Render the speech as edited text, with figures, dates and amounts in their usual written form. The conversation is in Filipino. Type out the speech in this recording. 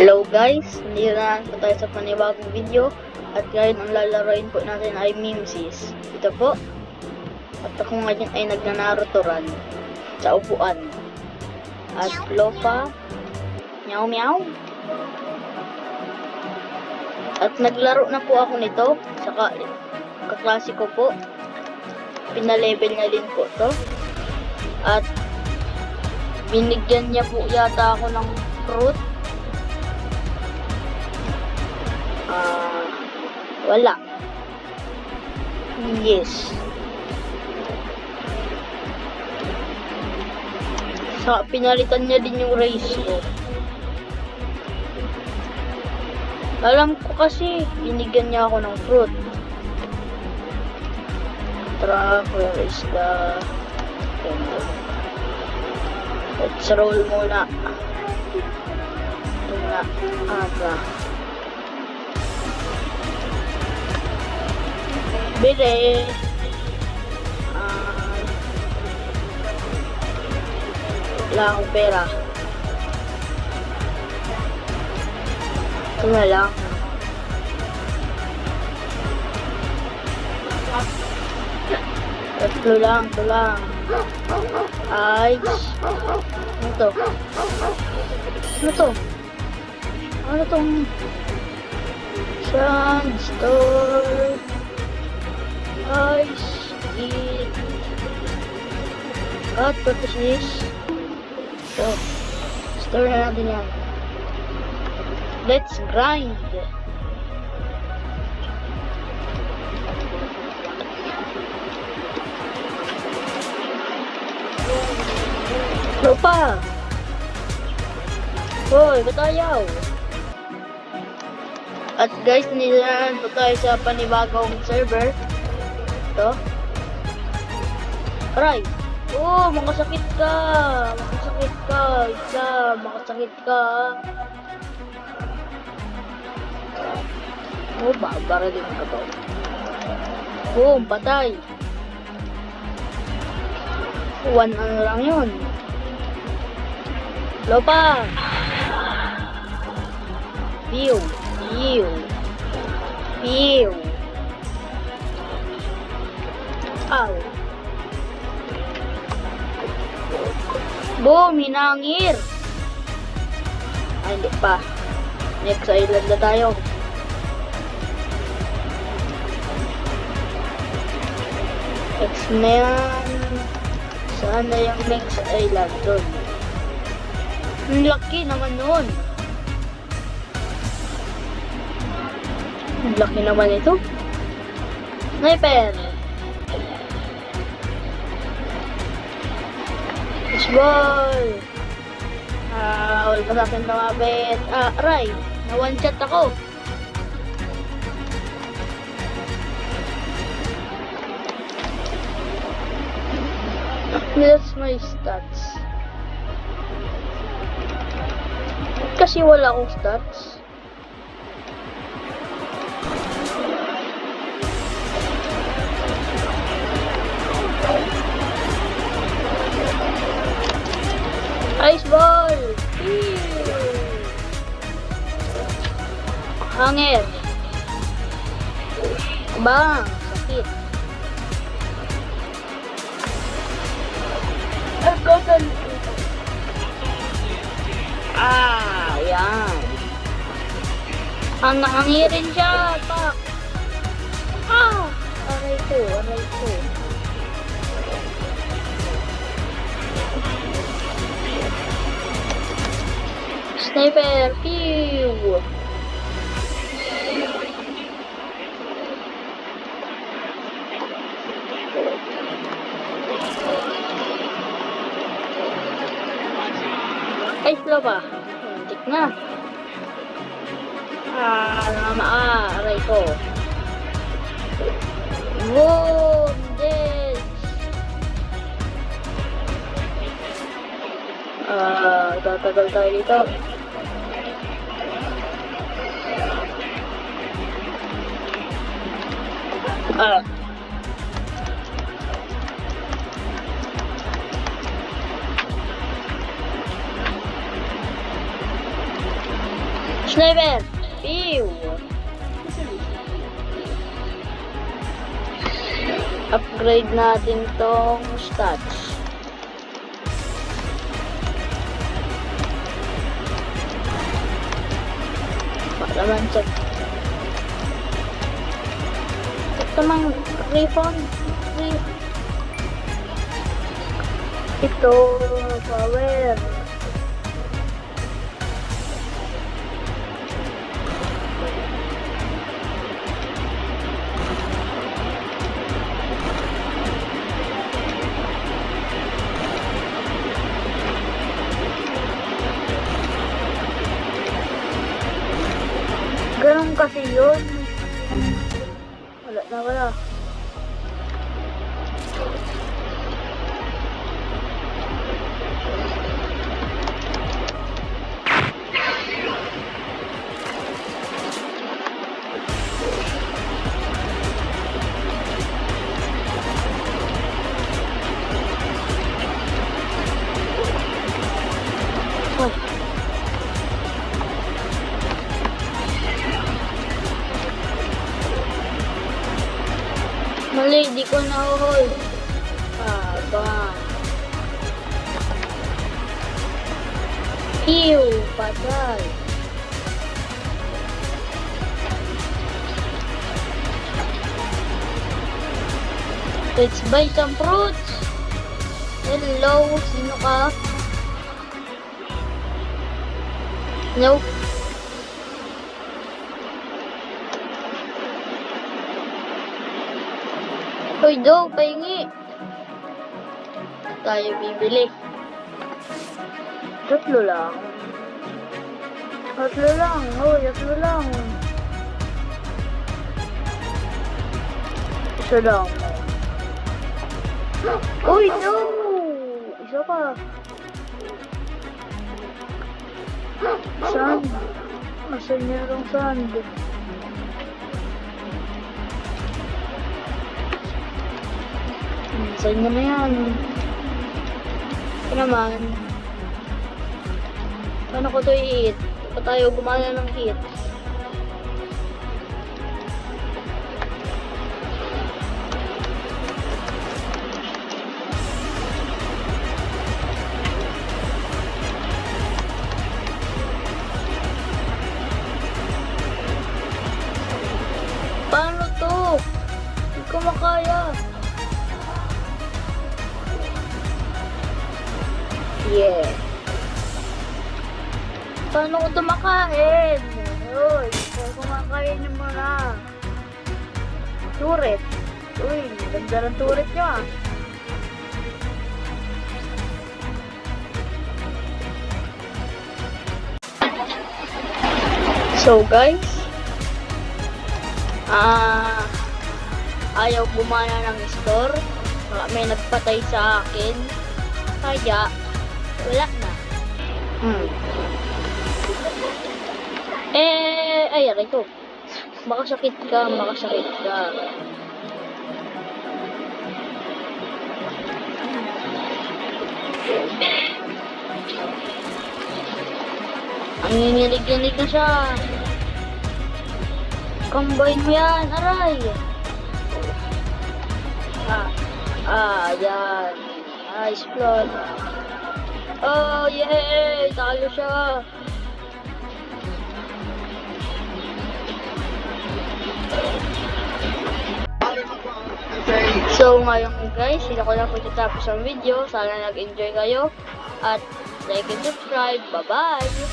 Hello guys, nandito na naman po tayo sa panibagong video. At ngayon ang lalaroin po natin ay Mimsys. Ito po. At ako ngayon ay nagnanaruto run sa upuan. At Lopa, meow meow. At naglaro na po ako nito. Saka kaklase ko po. Pinalevel niya din po to. At binigyan niya po yata ako ng fruit. Wala. Yes. Sa pinalitan niya din yung race ko. Alam ko kasi binigyan niya ako ng fruit. Track, where is the... Let's roll muna. Ito na. Bili. Wala akong pera. Ito na lang. Ito lang. Ice. Ano to? Ano tong Sandstorm? Ice, eat. What is this? So, store na natin yan. Let's grind. Lupa! Hoy, batayaw! At guys, nililaan po tayo sa panibagong server. Ito. Aray! Oh, makasakit ka! Makasakit ka! Oh, babara din ka to. Boom! Patay! 1 ano lang yun. Lopa! Pew! Ow! Boom! Hinangir! Ay, hindi pa. Next island na tayo. Next na yan. Saan na yung next island? Doon. Ang laki naman nun. Ang laki naman ito. Sniper! Ball! Huwag pa sa akin tumabit. Aray! Na one shot ako. That's my stats. Kasi wala akong stats. Ice ball! Hangir! Bang! Sakit! Yan! Hangirin siya! Pak! Aray ko! Sniper! Pew! Ay, slow pa. Hintik na. Aray ko. Boom! Dead! Tatagal tayo dito. Sniper! Pew! Upgrade natin tong stats. Naman check. Ito mang refund. Ito power. Ganun kasi yun. Wala. Oh. Mali, di ko na-hold. Aba. Ew, patay. Let's buy some fruits. Hello, sino ka? Nope. Hoy, do, pahingi. Tayo bibili. Tatlo lang. Hoy, tatlo lang. Isa lang. Uy, no! Isa pa. Sand. Asan niya yung sand? Saan mo na yan? Ito naman. Paano ko ito i-hit? Pa tayo gumana ng hit? Paano to? Hindi ko makaya. Yeah. Paano ko ito makain? Uy, kumakain mo na. Turret. Uy, ganda ng turret nyo ah. So guys, ayaw gumana ng store. May nagpatay sa akin. Kaya, wala na. Ayan ito. Makasakit ka. Ang ninilig na siya. Combine mo yan, aray. Yan. Nice plot. Oh, yay! Talo siya. So, ngayon guys, hindi ko na po tatapos ang video. Sana nag-enjoy kayo. At like and subscribe. Bye-bye!